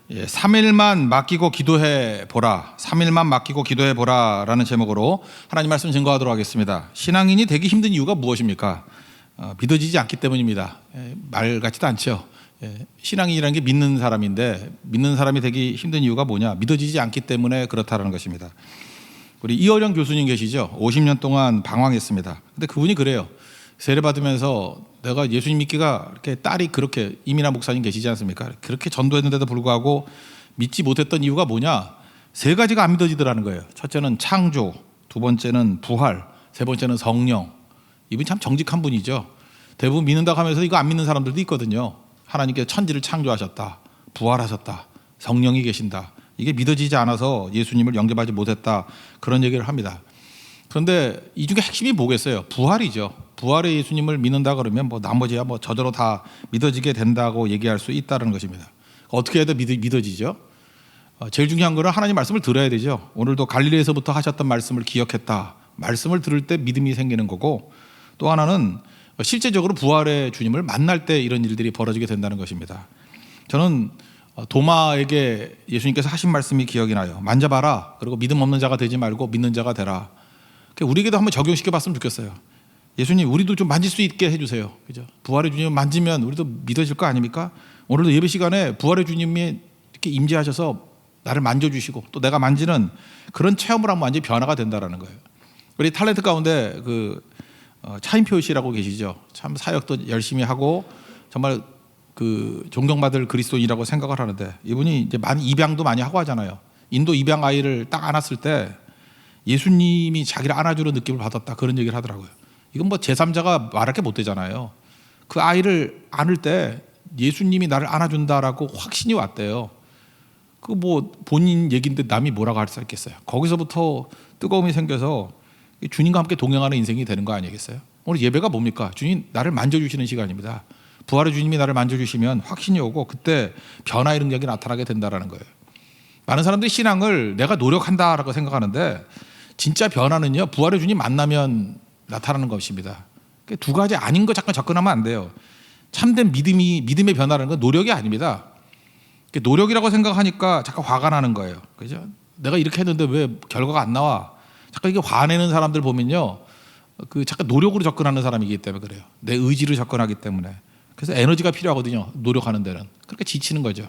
3일만 맡기고 기도해 보라. 3일만 맡기고 기도해 보라라는 제목으로 하나님 말씀 증거하도록 하겠습니다. 신앙인이 되기 힘든 이유가 무엇입니까? 믿어지지 않기 때문입니다. 말 같지도 않죠. 신앙인이라는 게 믿는 사람인데 믿는 사람이 되기 힘든 이유가 뭐냐? 믿어지지 않기 때문에 그렇다는 것입니다. 우리 이어령 교수님 계시죠? 50년 동안 방황했습니다. 근데 그분이 그래요. 세례 받으면서 내가 예수님 믿기가 이렇게 딸이 그렇게 이민아 목사님 계시지 않습니까? 그렇게 전도했는데도 불구하고 믿지 못했던 이유가 뭐냐? 세 가지가 안 믿어지더라는 거예요. 첫째는 창조, 두 번째는 부활, 세 번째는 성령. 이분이 참 정직한 분이죠. 대부분 믿는다고 하면서 이거 안 믿는 사람들도 있거든요. 하나님께서 천지를 창조하셨다, 부활하셨다, 성령이 계신다. 이게 믿어지지 않아서 예수님을 영접하지 못했다, 그런 얘기를 합니다. 그런데 이 중에 핵심이 뭐겠어요? 부활이죠. 부활의 예수님을 믿는다 그러면 뭐 나머지야 뭐 저절로 다 믿어지게 된다고 얘기할 수 있다는 것입니다. 어떻게 해도 믿어지죠? 제일 중요한 거는 하나님 말씀을 들어야 되죠. 오늘도 갈릴리에서부터 하셨던 말씀을 기억했다. 말씀을 들을 때 믿음이 생기는 거고, 또 하나는 실제적으로 부활의 주님을 만날 때 이런 일들이 벌어지게 된다는 것입니다. 저는 도마에게 예수님께서 하신 말씀이 기억이 나요. 만져봐라. 그리고 믿음 없는 자가 되지 말고 믿는 자가 되라. 우리에게도 한번 적용시켜 봤으면 좋겠어요. 예수님, 우리도 좀 만질 수 있게 해주세요. 그죠? 부활의 주님을 만지면 우리도 믿어질 거 아닙니까? 오늘도 예배 시간에 부활의 주님이 이렇게 임재하셔서 나를 만져주시고 또 내가 만지는 그런 체험을 하면 완전히 변화가 된다라는 거예요. 우리 탤런트 가운데 차인표 씨라고 계시죠. 참 사역도 열심히 하고 정말 존경받을 그리스도인이라고 생각을 하는데, 이분이 이제 많이 입양도 많이 하고 하잖아요. 인도 입양 아이를 딱 안았을 때 예수님이 자기를 안아주는 느낌을 받았다, 그런 얘기를 하더라고요. 이건 뭐 제3자가 말할 게 못 되잖아요. 그 아이를 안을 때 예수님이 나를 안아준다라고 확신이 왔대요. 그 뭐 본인 얘기인데 남이 뭐라고 할 수 있겠어요. 거기서부터 뜨거움이 생겨서 주님과 함께 동행하는 인생이 되는 거 아니겠어요? 오늘 예배가 뭡니까? 주님 나를 만져주시는 시간입니다. 부활의 주님이 나를 만져주시면 확신이 오고 그때 변화의 능력이 나타나게 된다는 거예요. 많은 사람들이 신앙을 내가 노력한다라고 생각하는데, 진짜 변화는요, 부활의 주님 만나면 나타나는 것입니다. 두 가지 아닌 거 잠깐 접근하면 안 돼요. 참된 믿음의 변화라는 건 노력이 아닙니다. 노력이라고 생각하니까 잠깐 화가 나는 거예요. 그죠? 내가 이렇게 했는데 왜 결과가 안 나와? 잠깐 이게 화내는 사람들 보면요, 잠깐 노력으로 접근하는 사람이기 때문에 그래요. 내 의지로 접근하기 때문에. 그래서 에너지가 필요하거든요. 노력하는 데는. 그렇게 지치는 거죠.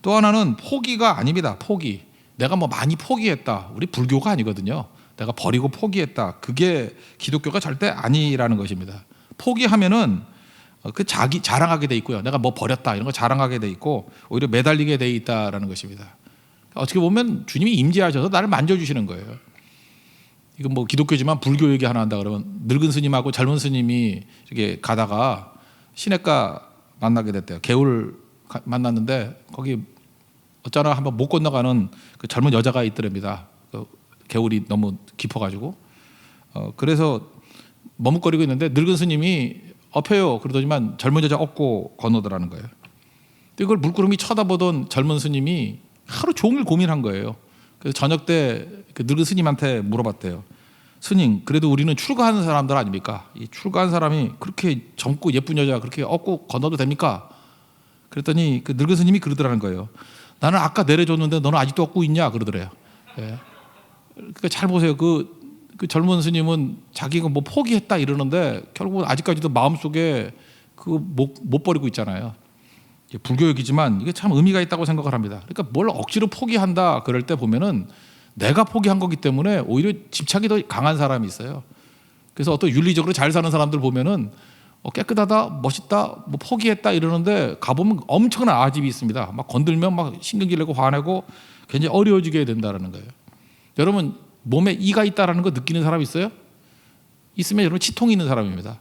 또 하나는 포기가 아닙니다. 포기. 내가 뭐 많이 포기했다. 우리 불교가 아니거든요. 내가 버리고 포기했다. 그게 기독교가 절대 아니라는 것입니다. 포기하면은 자기 자랑하게 돼 있고요. 내가 뭐 버렸다 이런 거 자랑하게 돼 있고 오히려 매달리게 돼 있다라는 것입니다. 어떻게 보면 주님이 임재하셔서 나를 만져주시는 거예요. 이건 뭐 기독교지만 불교 얘기 하나 한다 그러면 늙은 스님하고 젊은 스님이 이렇게 가다가 시냇가 만나게 됐대요. 개울 만났는데 거기 어쩌나 한번 못 건너가는 그 젊은 여자가 있더랍니다. 개울이 너무 깊어가지고 그래서 머뭇거리고 있는데 늙은 스님이 엎혀요 그러더니만 젊은 여자 업고 건너더라는 거예요. 근데 이걸 물끄러미 쳐다보던 젊은 스님이 하루 종일 고민한 거예요. 그래서 저녁 때 그 늙은 스님한테 물어봤대요. 스님, 그래도 우리는 출가하는 사람들 아닙니까? 이 출가한 사람이 그렇게 젊고 예쁜 여자 그렇게 업고 건너도 됩니까? 그랬더니 그 늙은 스님이 그러더라는 거예요. 나는 아까 내려줬는데 너는 아직도 업고 있냐? 그러더래요. 예. 그러니까 잘 보세요. 그 젊은 스님은 자기가 뭐 포기했다 이러는데 결국은 아직까지도 마음속에 못 버리고 있잖아요. 불교역이지만 이게 참 의미가 있다고 생각을 합니다. 그러니까 뭘 억지로 포기한다 그럴 때 보면은 내가 포기한 거기 때문에 오히려 집착이 더 강한 사람이 있어요. 그래서 어떤 윤리적으로 잘 사는 사람들 보면은 깨끗하다, 멋있다, 뭐 포기했다 이러는데 가보면 엄청난 아집이 있습니다. 막 건들면 막 신경질 내고 화내고 굉장히 어려워지게 된다는 거예요. 여러분 몸에 이가 있다라는 거 느끼는 사람 있어요? 있으면 여러분 치통이 있는 사람입니다.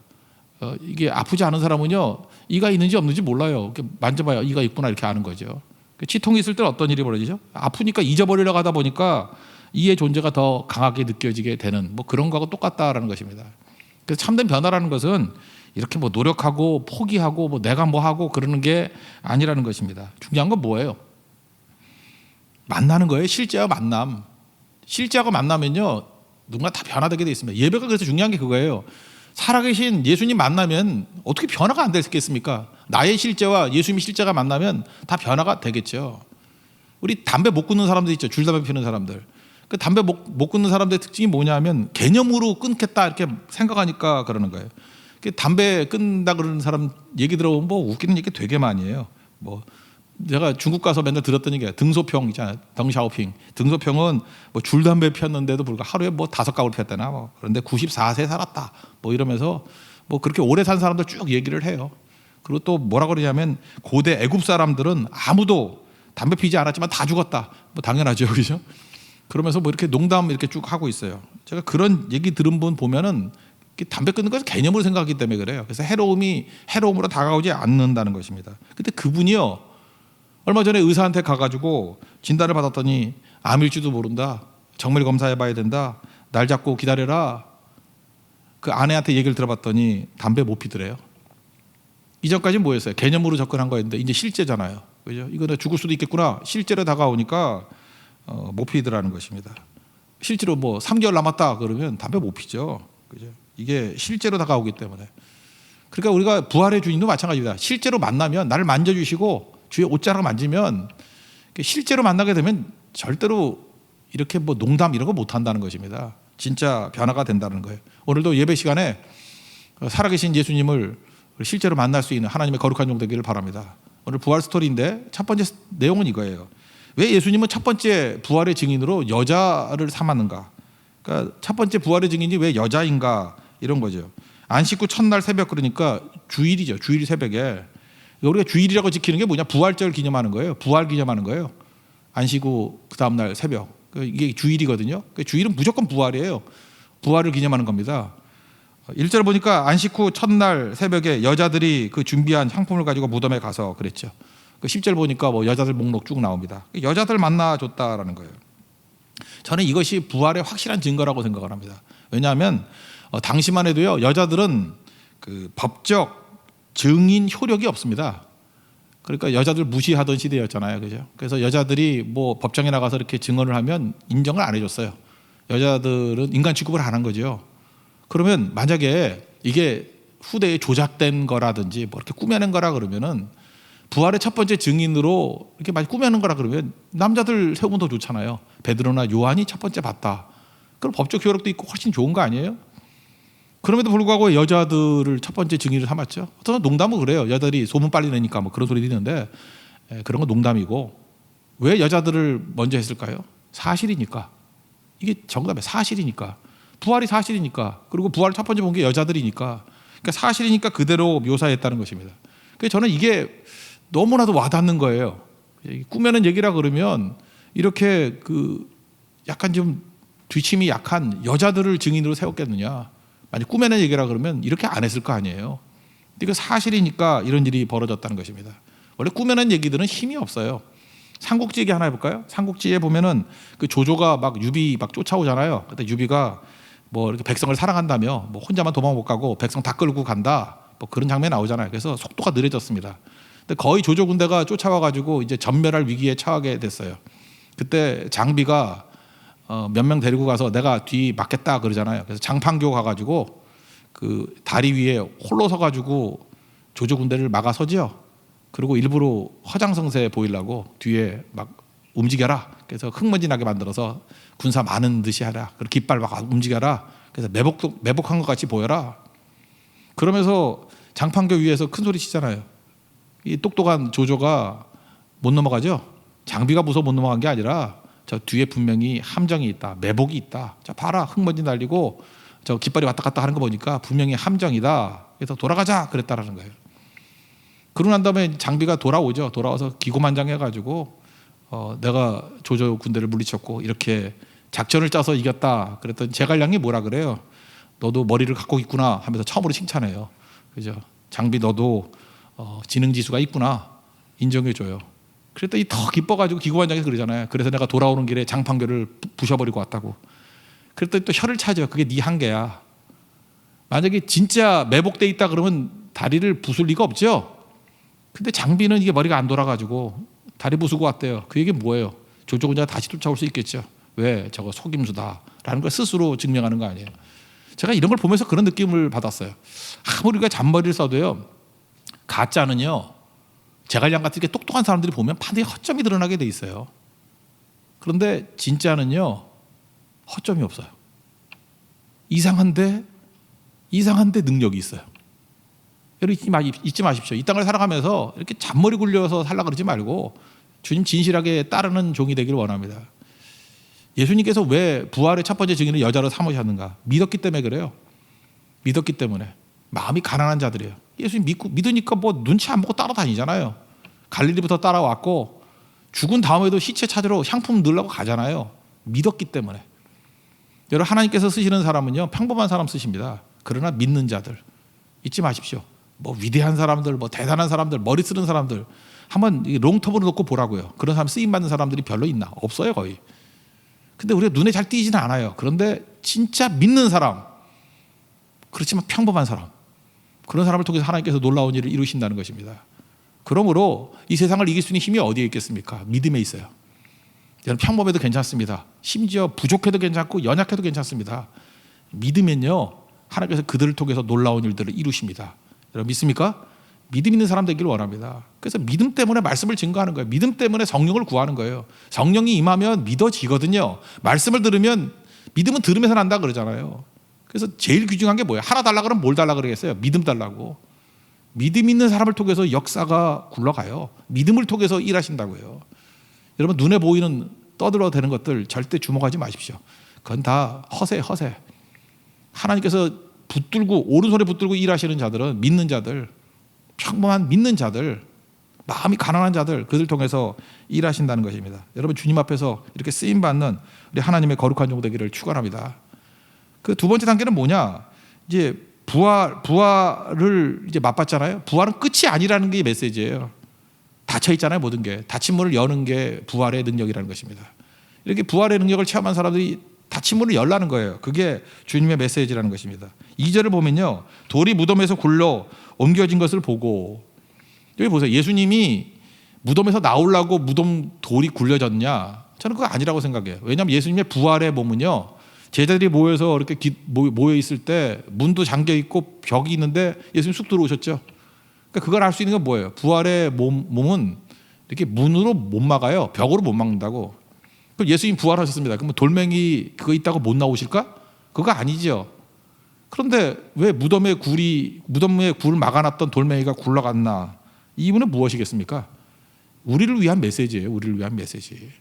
이게 아프지 않은 사람은요 이가 있는지 없는지 몰라요. 이렇게 만져봐야 이가 있구나 이렇게 아는 거죠. 치통이 있을 때는 어떤 일이 벌어지죠? 아프니까 잊어버리려고 하다 보니까 이의 존재가 더 강하게 느껴지게 되는 뭐 그런 거하고 똑같다라는 것입니다. 그래서 참된 변화라는 것은 이렇게 뭐 노력하고 포기하고 뭐 내가 뭐 하고 그러는 게 아니라는 것입니다. 중요한 건 뭐예요? 만나는 거예요. 실제와 만남. 실제하고 만나면요 누군가 다 변화되게 돼 있습니다. 예배가 그래서 중요한 게 그거예요. 살아계신 예수님 만나면 어떻게 변화가 안 되겠습니까? 나의 실제와 예수님의 실제가 만나면 다 변화가 되겠죠. 우리 담배 못 끊는 사람들 있죠. 줄담배 피우는 사람들. 그 담배 못 끊는 사람들의 특징이 뭐냐면 개념으로 끊겠다 이렇게 생각하니까 그러는 거예요. 담배 끊는다 그러는 사람 얘기 들어보면 뭐 웃기는 얘기 되게 많이 해요. 뭐 제가 중국 가서 맨날 들었던 얘기가 등소평 있잖아요. 덩샤오핑. 등소평은 뭐 줄담배 피웠는데도 불구하고 하루에 뭐 5가구를 피웠다나 뭐 그런데 94세 살았다. 뭐 이러면서 뭐 그렇게 오래 산 사람들 쭉 얘기를 해요. 그리고 또 뭐라 그러냐면 고대 애굽 사람들은 아무도 담배 피지 않았지만 다 죽었다. 뭐 당연하죠, 그죠? 그러면서 뭐 이렇게 농담 이렇게 쭉 하고 있어요. 제가 그런 얘기 들은 분 보면은 담배 끊는 것을 개념으로 생각하기 때문에 그래요. 그래서 해로움이 해로움으로 다가오지 않는다는 것입니다. 근데 그분이요, 얼마 전에 의사한테 가가지고 진단을 받았더니 암일지도 모른다. 정밀 검사해봐야 된다. 날 잡고 기다려라. 그 아내한테 얘기를 들어봤더니 담배 못 피더래요. 이전까지는 뭐였어요? 개념으로 접근한 거였는데 이제 실제잖아요. 그죠? 이거 내가 죽을 수도 있겠구나. 실제로 다가오니까 못 피더라는 것입니다. 실제로 뭐 3개월 남았다 그러면 담배 못 피죠. 그죠? 이게 실제로 다가오기 때문에. 그러니까 우리가 부활의 주님도 마찬가지입니다. 실제로 만나면 나를 만져주시고 주의 옷자락 만지면 실제로 만나게 되면 절대로 이렇게 뭐 농담 이런 거 못 한다는 것입니다. 진짜 변화가 된다는 거예요. 오늘도 예배 시간에 살아계신 예수님을 실제로 만날 수 있는 하나님의 거룩한 종 되기를 바랍니다. 오늘 부활 스토리인데 첫 번째 내용은 이거예요. 왜 예수님은 첫 번째 부활의 증인으로 여자를 삼았는가? 그러니까 첫 번째 부활의 증인이 왜 여자인가? 이런 거죠. 안식 후 첫날 새벽, 그러니까 주일이죠. 주일 새벽에 우리가 주일이라고 지키는 게 뭐냐? 부활절 기념하는 거예요. 부활 기념하는 거예요. 안식 후 그 다음날 새벽, 이게 주일이거든요. 주일은 무조건 부활이에요. 부활을 기념하는 겁니다. 1절 보니까 안식 후 첫날 새벽에 여자들이 그 준비한 향품을 가지고 무덤에 가서 그랬죠. 10절 보니까 뭐 여자들 목록 쭉 나옵니다. 여자들 만나줬다라는 거예요. 저는 이것이 부활의 확실한 증거라고 생각을 합니다. 왜냐하면 당시만 해도요, 여자들은 그 법적 증인 효력이 없습니다. 그러니까 여자들 무시하던 시대였잖아요, 그죠? 그래서 여자들이 뭐 법정에 나가서 이렇게 증언을 하면 인정을 안 해줬어요. 여자들은 인간 취급을 안 한 거죠. 그러면 만약에 이게 후대에 조작된 거라든지 뭐 이렇게 꾸며낸 거라 그러면은 부활의 첫 번째 증인으로 이렇게 많이 꾸며낸 거라 그러면 남자들 세우면 더 좋잖아요. 베드로나 요한이 첫 번째 봤다. 그럼 법적 효력도 있고 훨씬 좋은 거 아니에요? 그럼에도 불구하고 여자들을 첫 번째 증인을 삼았죠. 어떤 농담은 그래요. 여자들이 소문 빨리 내니까 뭐 그런 소리 듣는데 그런 건 농담이고, 왜 여자들을 먼저 했을까요? 사실이니까. 이게 정답이에요. 사실이니까. 부활이 사실이니까. 그리고 부활을 첫 번째 본 게 여자들이니까. 그러니까 사실이니까 그대로 묘사했다는 것입니다. 그래서 저는 이게 너무나도 와닿는 거예요. 꾸며낸 얘기라 그러면 이렇게 그 약간 좀 뒤침이 약한 여자들을 증인으로 세웠겠느냐. 만약 꾸며낸 얘기라 그러면 이렇게 안 했을 거 아니에요. 이거 사실이니까 이런 일이 벌어졌다는 것입니다. 원래 꾸며낸 얘기들은 힘이 없어요. 삼국지 얘기 하나 해볼까요? 삼국지에 보면은 그 조조가 막 유비 막 쫓아오잖아요. 그때 유비가 뭐 이렇게 백성을 사랑한다며 뭐 혼자만 도망 못 가고 백성 다 끌고 간다. 뭐 그런 장면이 나오잖아요. 그래서 속도가 느려졌습니다. 근데 거의 조조 군대가 쫓아와가지고 이제 전멸할 위기에 처하게 됐어요. 그때 장비가 몇 명 데리고 가서 내가 뒤 맞겠다 그러잖아요. 그래서 장판교 가가지고 그 다리 위에 홀로 서가지고 조조 군대를 막아서죠. 그리고 일부러 허장성세 보이려고 뒤에 막 움직여라. 그래서 흙먼지 나게 만들어서 군사 많은 듯이 하라. 그리고 깃발 막 움직여라. 그래서 매복한 것 같이 보여라. 그러면서 장판교 위에서 큰 소리 치잖아요. 이 똑똑한 조조가 못 넘어가죠. 장비가 무서워 못 넘어간 게 아니라 저 뒤에 분명히 함정이 있다. 매복이 있다. 자 봐라, 흙먼지 날리고 저 깃발이 왔다 갔다 하는 거 보니까 분명히 함정이다. 그래서 돌아가자 그랬다라는 거예요. 그러고 난 다음에 장비가 돌아오죠. 돌아와서 기고만장해가지고 내가 조조 군대를 물리쳤고 이렇게 작전을 짜서 이겼다. 그랬더니 제갈량이 뭐라 그래요? 너도 머리를 갖고 있구나 하면서 처음으로 칭찬해요. 그죠? 장비 너도 지능지수가 있구나. 인정해줘요. 그랬더니 더 기뻐가지고 기고만장해서 그러잖아요. 그래서 내가 돌아오는 길에 장판교를 부셔버리고 왔다고. 그랬더니 또 혀를 차죠. 그게 네 한계야. 만약에 진짜 매복돼 있다 그러면 다리를 부술 리가 없죠. 근데 장비는 이게 머리가 안 돌아가지고 다리 부수고 왔대요. 그 얘기 뭐예요? 조조 군대가 다시 쫓아올 수 있겠죠. 왜? 저거 속임수다라는 걸 스스로 증명하는 거 아니에요. 제가 이런 걸 보면서 그런 느낌을 받았어요. 아무리 우리가 잔머리를 써도요, 가짜는요, 제갈량 같은 게 똑똑한 사람들이 보면 반드시 허점이 드러나게 돼 있어요. 그런데 진짜는요 허점이 없어요. 이상한데 능력이 있어요. 여러분 잊지 마십시오. 이 땅을 살아가면서 이렇게 잔머리 굴려서 살라 그러지 말고 주님 진실하게 따르는 종이 되기를 원합니다. 예수님께서 왜 부활의 첫 번째 증인을 여자로 삼으셨는가? 믿었기 때문에 그래요. 믿었기 때문에. 마음이 가난한 자들이에요. 예수님 믿으니까 뭐 눈치 안 보고 따라다니잖아요. 갈릴리부터 따라왔고 죽은 다음에도 시체 찾으러 향품 넣으려고 가잖아요. 믿었기 때문에. 여러분 하나님께서 쓰시는 사람은요 평범한 사람 쓰십니다. 그러나 믿는 자들 잊지 마십시오. 뭐 위대한 사람들, 뭐 대단한 사람들, 머리 쓰는 사람들 한번 롱톱으로 놓고 보라고요. 그런 사람 쓰임 받는 사람들이 별로 있나? 없어요 거의. 근데 우리가 눈에 잘 띄지는 않아요. 그런데 진짜 믿는 사람, 그렇지만 평범한 사람, 그런 사람을 통해서 하나님께서 놀라운 일을 이루신다는 것입니다. 그러므로 이 세상을 이길 수 있는 힘이 어디에 있겠습니까? 믿음에 있어요. 여러분 평범해도 괜찮습니다. 심지어 부족해도 괜찮고 연약해도 괜찮습니다. 믿으면요 하나님께서 그들을 통해서 놀라운 일들을 이루십니다. 여러분 믿습니까? 믿음 있는 사람 되기를 원합니다. 그래서 믿음 때문에 말씀을 증거하는 거예요. 믿음 때문에 성령을 구하는 거예요. 성령이 임하면 믿어지거든요. 말씀을 들으면 믿음은 들으면서 난다 그러잖아요. 그래서 제일 귀중한 게 뭐예요? 하나 달라 그러면 뭘 달라 그러겠어요? 믿음 달라고. 믿음 있는 사람을 통해서 역사가 굴러가요. 믿음을 통해서 일하신다고요. 여러분 눈에 보이는 떠들어대는 것들 절대 주목하지 마십시오. 그건 다 허세. 하나님께서 붙들고 오른손에 붙들고 일하시는 자들은 믿는 자들, 평범한 믿는 자들, 마음이 가난한 자들, 그들 통해서 일하신다는 것입니다. 여러분 주님 앞에서 이렇게 쓰임 받는 우리 하나님의 거룩한 종 되기를 축원합니다. 그 두 번째 단계는 뭐냐? 이제 부활을 이제 맛봤잖아요. 부활은 끝이 아니라는 게 메시지예요. 닫혀 있잖아요, 모든 게. 닫힌 문을 여는 게 부활의 능력이라는 것입니다. 이렇게 부활의 능력을 체험한 사람들이 닫힌 문을 열라는 거예요. 그게 주님의 메시지라는 것입니다. 2절을 보면요, 돌이 무덤에서 굴러 옮겨진 것을 보고, 여기 보세요. 예수님이 무덤에서 나오려고 무덤 돌이 굴려졌냐? 저는 그거 아니라고 생각해요. 왜냐하면 예수님의 부활의 몸은요, 제자들이 모여서 이렇게 모여 있을 때 문도 잠겨 있고 벽이 있는데 예수님 쑥 들어오셨죠. 그러니까 그걸 알 수 있는 건 뭐예요? 부활의 몸은 이렇게 문으로 못 막아요. 벽으로 못 막는다고. 그럼 예수님 부활하셨습니다. 그러면 돌멩이 그거 있다고 못 나오실까? 그거 아니죠. 그런데 왜 무덤에 굴을 막아놨던 돌멩이가 굴러갔나? 이유는 무엇이겠습니까? 우리를 위한 메시지예요. 우리를 위한 메시지.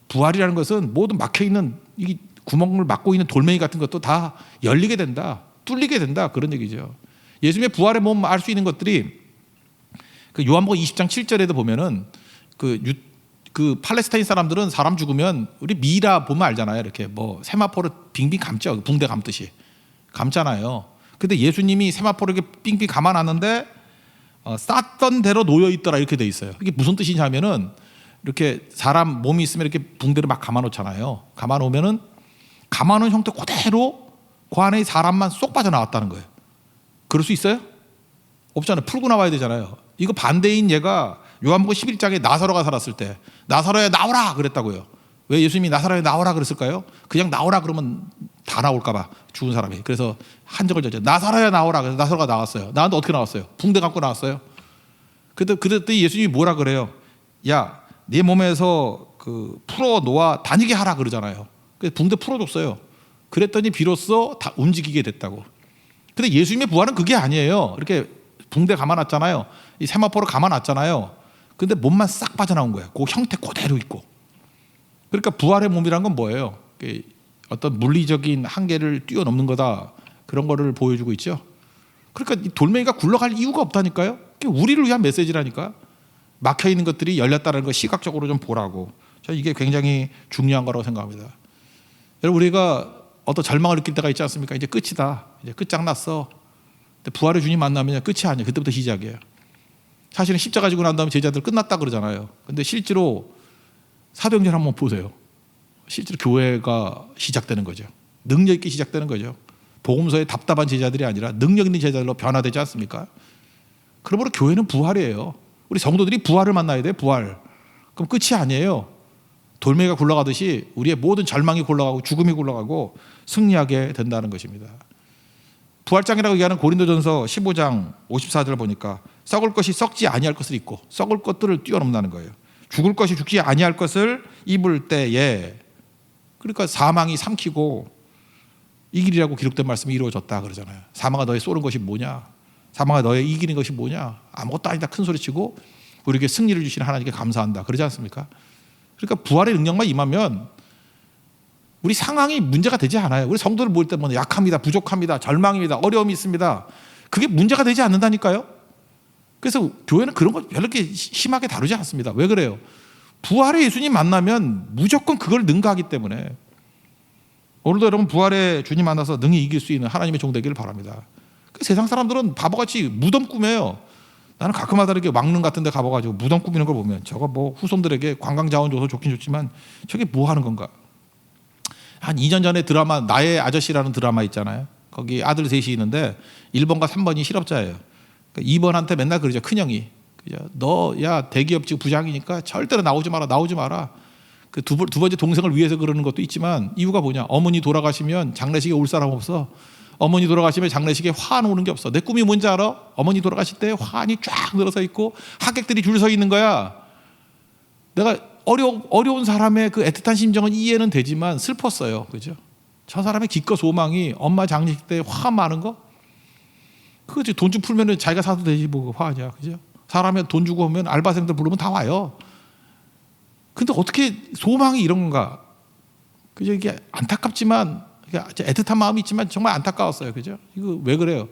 부활이라는 것은 모든 막혀있는 이 구멍을 막고 있는 돌멩이 같은 것도 다 열리게 된다, 뚫리게 된다, 그런 얘기죠. 예수님의 부활의 몸 알 수 있는 것들이 그 요한복음 20장 7절에도 보면은 그 팔레스타인 사람들은 사람 죽으면 우리 미라 보면 알잖아요. 이렇게 뭐 세마포를 빙빙 감죠. 붕대 감듯이 감잖아요. 근데 예수님이 세마포를 이렇게 빙빙 감아놨는데 쌌던 대로 놓여 있더라 이렇게 돼 있어요. 이게 무슨 뜻이냐면은 이렇게 사람 몸이 있으면 이렇게 붕대를 막 감아놓잖아요. 감아놓으면은 감아놓은 형태 그대로 그 안에 사람만 쏙 빠져나왔다는 거예요. 그럴 수 있어요? 없잖아요. 풀고 나와야 되잖아요. 이거 반대인 얘가 요한복음 11장에 나사로가 살았을 때 나사로야 나오라 그랬다고요. 왜 예수님이 나사로야 나오라 그랬을까요? 그냥 나오라 그러면 다 나올까 봐 죽은 사람이. 그래서 한적을 졌죠. 나사로야 나오라. 그래서 나사로가 나왔어요. 나한테 어떻게 나왔어요? 붕대 감고 나왔어요. 그랬더니 예수님이 뭐라 그래요? 야, 네 몸에서 그 풀어 놓아 다니게 하라 그러잖아요. 그래서 붕대 풀어줬어요. 그랬더니 비로소 다 움직이게 됐다고. 근데 예수님의 부활은 그게 아니에요. 이렇게 붕대 감아놨잖아요. 이 세마포로 감아놨잖아요. 근데 몸만 싹 빠져나온 거예요. 그 형태 그대로 있고. 그러니까 부활의 몸이란 건 뭐예요? 어떤 물리적인 한계를 뛰어넘는 거다. 그런 거를 보여주고 있죠. 그러니까 이 돌멩이가 굴러갈 이유가 없다니까요. 그게 우리를 위한 메시지라니까. 막혀있는 것들이 열렸다는 거 시각적으로 좀 보라고. 저는 이게 굉장히 중요한 거라고 생각합니다. 여러분 우리가 어떤 절망을 느낄 때가 있지 않습니까? 이제 끝이다. 이제 끝장났어. 근데 부활의 주님 만나면 끝이 아니에요. 그때부터 시작이에요. 사실은 십자가 지고 난 다음에 제자들 끝났다 그러잖아요. 근데 실제로 사도행전 한번 보세요. 실제로 교회가 시작되는 거죠. 능력 있게 시작되는 거죠. 복음서의 답답한 제자들이 아니라 능력 있는 제자들로 변화되지 않습니까? 그러므로 교회는 부활이에요. 우리 성도들이 부활을 만나야 돼요. 부활. 그럼 끝이 아니에요. 돌멩이가 굴러가듯이 우리의 모든 절망이 굴러가고 죽음이 굴러가고 승리하게 된다는 것입니다. 부활장이라고 얘기하는 고린도전서 15장 54절을 보니까 썩을 것이 썩지 아니할 것을 잊고 썩을 것들을 뛰어넘는다는 거예요. 죽을 것이 죽지 아니할 것을 입을 때에, 그러니까 사망이 삼키고 이 길이라고 기록된 말씀이 이루어졌다 그러잖아요. 사망아 너의 쏘는 것이 뭐냐, 사망아 너의 이기는 것이 뭐냐, 아무것도 아니다 큰 소리치고 우리에게 승리를 주시는 하나님께 감사한다 그러지 않습니까? 그러니까 부활의 능력만 임하면 우리 상황이 문제가 되지 않아요. 우리 성도를 볼 때마다 약합니다, 부족합니다, 절망입니다, 어려움이 있습니다. 그게 문제가 되지 않는다니까요. 그래서 교회는 그런 거 별로 이렇게 심하게 다루지 않습니다. 왜 그래요? 부활의 예수님 만나면 무조건 그걸 능가하기 때문에. 오늘도 여러분 부활의 주님 만나서 능히 이길 수 있는 하나님의 종 되기를 바랍니다. 세상 사람들은 바보같이 무덤 꾸며요. 나는 가끔마다 이렇게 왕릉 같은 데 가봐가지고 무덤 꾸미는 걸 보면 저거 뭐 후손들에게 관광자원 줘서 좋긴 좋지만 저게 뭐 하는 건가. 한 2년 전에 드라마 나의 아저씨라는 드라마 있잖아요. 거기 아들 셋이 있는데 1번과 3번이 실업자예요. 그러니까 2번한테 맨날 그러죠. 큰형이. 너 야 대기업직 부장이니까 절대로 나오지 마라. 그 두 번째 동생을 위해서 그러는 것도 있지만 이유가 뭐냐. 어머니 돌아가시면 장례식에 올 사람 없어. 어머니 돌아가시면 장례식에 화환 오는 게 없어. 내 꿈이 뭔지 알아? 어머니 돌아가실 때 화환이 쫙 늘어서 있고 하객들이 줄 서 있는 거야. 내가 어려운 사람의 그 애틋한 심정은 이해는 되지만 슬펐어요. 그죠? 저 사람의 기껏 소망이 엄마 장례식 때 화환 많은 거? 그거지. 돈 좀 풀면 자기가 사도 되지 뭐 화환이야. 그죠? 사람이 돈 주고 오면 알바생들 부르면 다 와요. 근데 어떻게 소망이 이런 건가? 그죠? 이게 안타깝지만 애틋한 마음이 있지만 정말 안타까웠어요. 그죠? 이거 왜 그래요?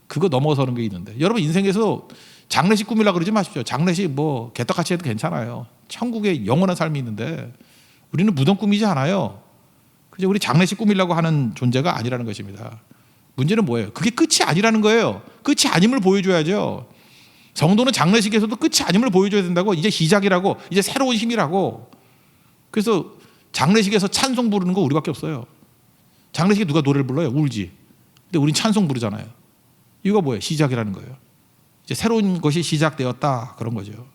그거 넘어서는 게 있는데. 여러분 인생에서 장례식 꾸미려고 그러지 마십시오. 장례식 뭐 개떡같이 해도 괜찮아요. 천국에 영원한 삶이 있는데 우리는 무덤 꾸미지 않아요. 그죠? 우리 장례식 꾸미려고 하는 존재가 아니라는 것입니다. 문제는 뭐예요? 그게 끝이 아니라는 거예요. 끝이 아님을 보여줘야죠. 성도는 장례식에서도 끝이 아님을 보여줘야 된다고. 이제 시작이라고, 이제 새로운 힘이라고. 그래서 장례식에서 찬송 부르는 거 우리밖에 없어요. 장례식에 누가 노래를 불러요? 울지. 근데 우린 찬송 부르잖아요. 이유가 뭐예요? 시작이라는 거예요. 이제 새로운 것이 시작되었다 그런 거죠.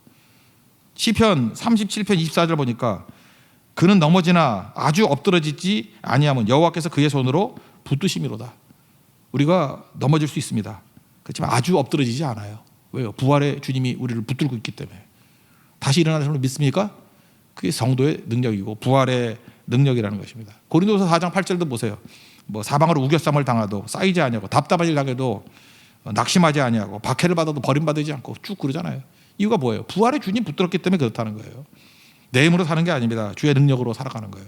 시편 37편 24절 보니까 그는 넘어지나 아주 엎드러지지 아니하면 여호와께서 그의 손으로 붙드심이로다. 우리가 넘어질 수 있습니다. 그렇지만 아주 엎드러지지 않아요. 왜요? 부활의 주님이 우리를 붙들고 있기 때문에. 다시 일어나는 사람을 믿습니까? 그게 성도의 능력이고 부활의 능력이라는 것입니다. 고린도서 4장 8절도 보세요. 뭐 사방으로 우겨쌈을 당하도 쌓이지 아니하고 답답한 일 당해도 낙심하지 아니하고 박해를 받아도 버림받지 않고 쭉 그러잖아요. 이유가 뭐예요? 부활의 주님 붙들었기 때문에 그렇다는 거예요. 내 힘으로 사는 게 아닙니다. 주의 능력으로 살아가는 거예요.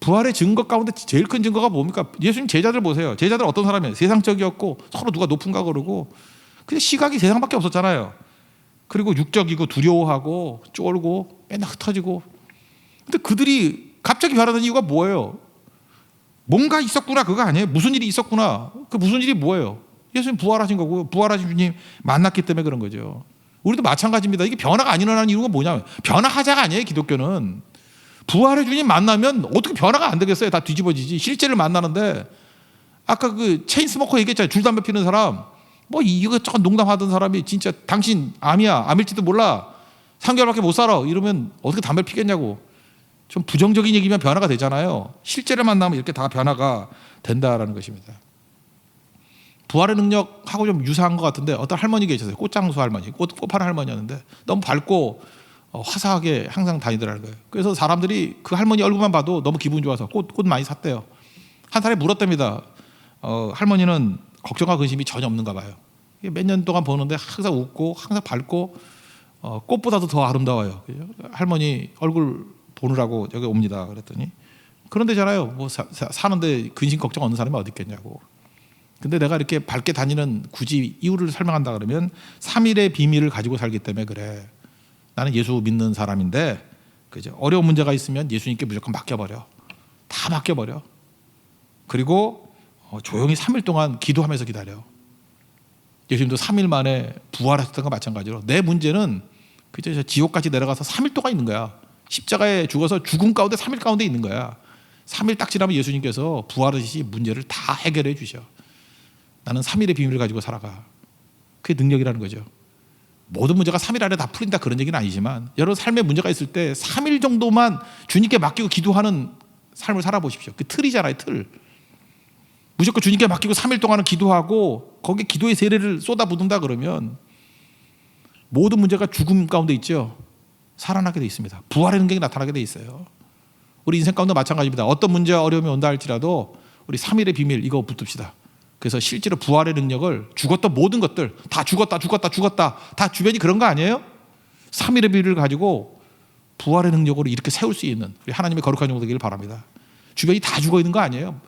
부활의 증거 가운데 제일 큰 증거가 뭡니까? 예수님 제자들 보세요. 제자들 어떤 사람이에요? 세상적이었고 서로 누가 높은가 그러고 근데 시각이 세상밖에 없었잖아요. 그리고 육적이고 두려워하고 쫄고 맨날 흩어지고. 근데 그들이 갑자기 변하는 이유가 뭐예요? 뭔가 있었구나 그거 아니에요? 무슨 일이 있었구나. 그 무슨 일이 뭐예요? 예수님 부활하신 거고요. 부활하신 주님 만났기 때문에 그런 거죠. 우리도 마찬가지입니다. 이게 변화가 안 일어나는 이유가 뭐냐면 변화하자가 아니에요. 기독교는. 부활의 주님 만나면 어떻게 변화가 안 되겠어요? 다 뒤집어지지. 실제를 만나는데 아까 그 체인스모커 얘기했잖아요. 줄담배 피는 사람. 뭐 이것저것 농담하던 사람이 진짜 당신 암이야. 암일지도 몰라. 3개월밖에 못 살아. 이러면 어떻게 담배를 피겠냐고. 좀 부정적인 얘기면 변화가 되잖아요. 실제를 만나면 이렇게 다 변화가 된다라는 것입니다. 부활의 능력하고 좀 유사한 것 같은데 어떤 할머니 계셨어요. 꽃장수 할머니. 꽃 파는 할머니였는데 너무 밝고 화사하게 항상 다니더라는 거예요. 그래서 사람들이 그 할머니 얼굴만 봐도 너무 기분 좋아서 꽃 많이 샀대요. 한 사람이 물었답니다. 할머니는 걱정과 근심이 전혀 없는가 봐요. 몇 년 동안 보는데 항상 웃고 항상 밝고 꽃보다도 더 아름다워요. 할머니 얼굴 보느라고 여기 옵니다. 그랬더니 그런데잖아요. 뭐 사는데 근심 걱정 없는 사람이 어디 있겠냐고. 근데 내가 이렇게 밝게 다니는 굳이 이유를 설명한다 그러면 3일의 비밀을 가지고 살기 때문에 그래. 나는 예수 믿는 사람인데 그죠? 어려운 문제가 있으면 예수님께 무조건 맡겨버려. 다 맡겨버려. 그리고 조용히 3일 동안 기도하면서 기다려. 예수님도 3일 만에 부활하셨던 것 마찬가지로 내 문제는 그저 지옥까지 내려가서 3일 동안 있는 거야. 십자가에 죽어서 죽음 가운데 3일 가운데 있는 거야. 3일 딱 지나면 예수님께서 부활하시지 문제를 다 해결해 주셔. 나는 3일의 비밀을 가지고 살아가. 그게 능력이라는 거죠. 모든 문제가 3일 안에 다 풀린다 그런 얘기는 아니지만 여러분 삶에 문제가 있을 때 3일 정도만 주님께 맡기고 기도하는 삶을 살아보십시오. 그 틀이잖아요. 틀. 무조건 주님께 맡기고 3일 동안은 기도하고 거기에 기도의 세례를 쏟아붓는다 그러면 모든 문제가 죽음 가운데 있죠. 살아나게 돼 있습니다. 부활의 능력이 나타나게 돼 있어요. 우리 인생 가운데 마찬가지입니다. 어떤 문제와 어려움이 온다 할지라도 우리 3일의 비밀 이거 붙듭시다. 그래서 실제로 부활의 능력을 죽었던 모든 것들 다 죽었다 다 주변이 그런 거 아니에요? 3일의 비밀을 가지고 부활의 능력으로 이렇게 세울 수 있는 우리 하나님의 거룩한 종들 되기를 바랍니다. 주변이 다 죽어 있는 거 아니에요?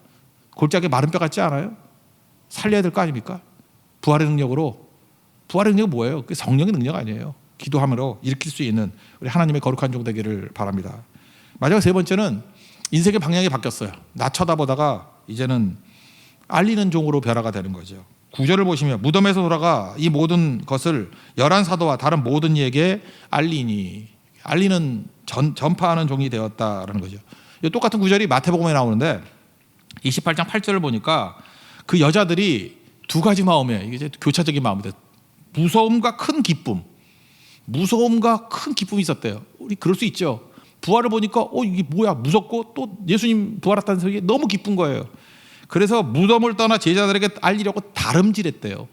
골짜기에 마른 뼈 같지 않아요? 살려야 될 거 아닙니까? 부활의 능력으로. 부활의 능력은 뭐예요? 그게 성령의 능력 아니에요. 기도함으로 일으킬 수 있는 우리 하나님의 거룩한 종 되기를 바랍니다. 마지막 세 번째는 인생의 방향이 바뀌었어요. 나 쳐다보다가 이제는 알리는 종으로 변화가 되는 거죠. 9절을 보시면 무덤에서 돌아가 이 모든 것을 11 사도와 다른 모든 이에게 알리니, 알리는 전파하는 종이 되었다라는 거죠. 똑같은 구절이 마태복음에 나오는데 28장 8절을 보니까 그 여자들이 두 가지 마음에, 이게 이제 교차적인 마음이다. 무서움과 큰 기쁨. 무서움과 큰 기쁨이 있었대요. 우리 그럴 수 있죠. 부활을 보니까 이게 뭐야 무섭고 또 예수님 부활했다는 소리에 너무 기쁜 거예요. 그래서 무덤을 떠나 제자들에게 알리려고 다름질했대요.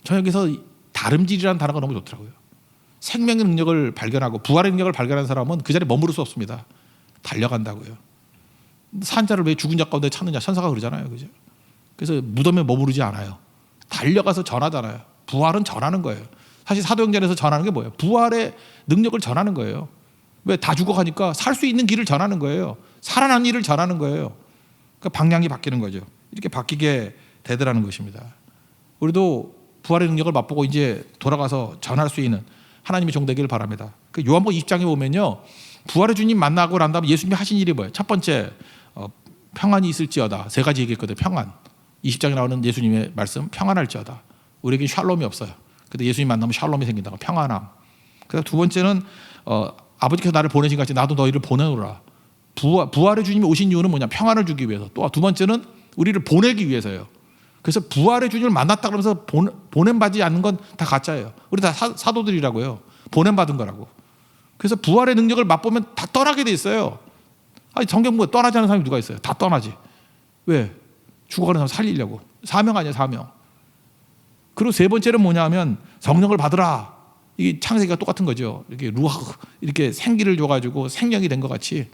저는 여기서 다름질이라는 단어가 너무 좋더라고요. 생명의 능력을 발견하고 부활의 능력을 발견한 사람은 그 자리에 머무를 수 없습니다. 달려간다고요. 산자를 왜 죽은 자 가운데 찾느냐, 천사가 그러잖아요. 그죠? 그래서 무덤에 머무르지 않아요. 달려가서 전하잖아요. 부활은 전하는 거예요. 사실 사도행전에서 전하는 게 뭐예요? 부활의 능력을 전하는 거예요. 왜? 다 죽어가니까 살 수 있는 길을 전하는 거예요. 살아난 일을 전하는 거예요. 그러니까 방향이 바뀌는 거죠. 이렇게 바뀌게 되더라는 것입니다. 우리도 부활의 능력을 맛보고 이제 돌아가서 전할 수 있는 하나님의 종 되기를 바랍니다. 그 요한복음 20장에 보면요, 부활의 주님 만나고 난 다음에 예수님이 하신 일이 뭐예요? 첫 번째, 평안이 있을지어다. 세 가지 얘기했거든요. 평안. 20장에 나오는 예수님의 말씀, 평안할지어다. 우리에게 샬롬이 없어요. 근데 예수님 만나면 샬롬이 생긴다고, 평안함. 그다음 두 번째는 아버지께서 나를 보내신 것 같이 나도 너희를 보내노라. 부활의 주님이 오신 이유는 뭐냐? 평안을 주기 위해서. 또 두 번째는 우리를 보내기 위해서예요. 그래서 부활의 주님을 만났다 그러면서 보냄받지 않는 건 다 가짜예요. 우리 다 사도들이라고요. 보냄받은 거라고. 그래서 부활의 능력을 맛보면 다 떠나게 돼 있어요. 아니 성경 뭐 떠나지 않은 사람이 누가 있어요? 다 떠나지. 왜? 죽어가는 사람 살리려고. 사명 아니야, 사명. 그리고 세 번째는 뭐냐면 성령을 받으라. 이게 창세기가 똑같은 거죠. 이렇게 루ach, 이렇게 생기를 줘가지고 생명이 된 것 같이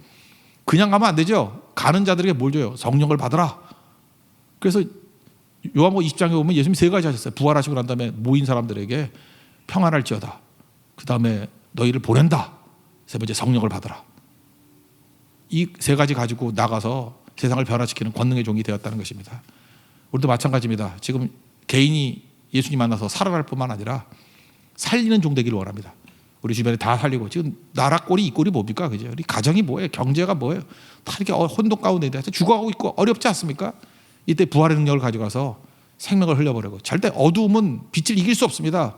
그냥 가면 안 되죠. 가는 자들에게 뭘 줘요? 성령을 받으라. 그래서 요한복음 20장에 보면 예수님이 세 가지 하셨어요. 부활하시고 난 다음에 모인 사람들에게 평안할지어다. 그 다음에 너희를 보낸다. 세 번째 성령을 받으라. 이 세 가지 가지고 나가서 세상을 변화시키는 권능의 종이 되었다는 것입니다. 우리도 마찬가지입니다. 지금 개인이 예수님 만나서 살아날 뿐만 아니라 살리는 종 되기를 원합니다. 우리 주변에 다 살리고, 지금 나라 꼴이 이 꼴이 뭡니까? 그죠? 우리 가정이 뭐예요? 경제가 뭐예요? 다 이렇게 혼돈 가운데 죽어가고 있고 어렵지 않습니까? 이때 부활의 능력을 가져가서 생명을 흘려보려고. 절대 어두움은 빛을 이길 수 없습니다.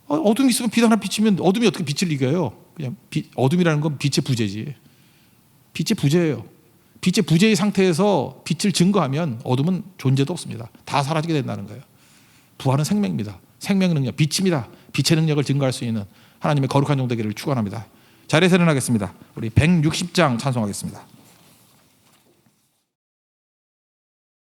어둠이 있으면 빛 하나 비치면 어둠이 어떻게 빛을 이겨요? 그냥 어둠이라는 건 빛의 부재지. 빛의 부재예요. 빛의 부재의 상태에서 빛을 증거하면 어둠은 존재도 없습니다. 다 사라지게 된다는 거예요. 부활은 생명입니다. 생명의 능력, 빛입니다. 빛의 능력을 증거할 수 있는 하나님의 거룩한 종 되기를 축원합니다. 자리에서 일어나겠습니다. 우리 160장 찬송하겠습니다.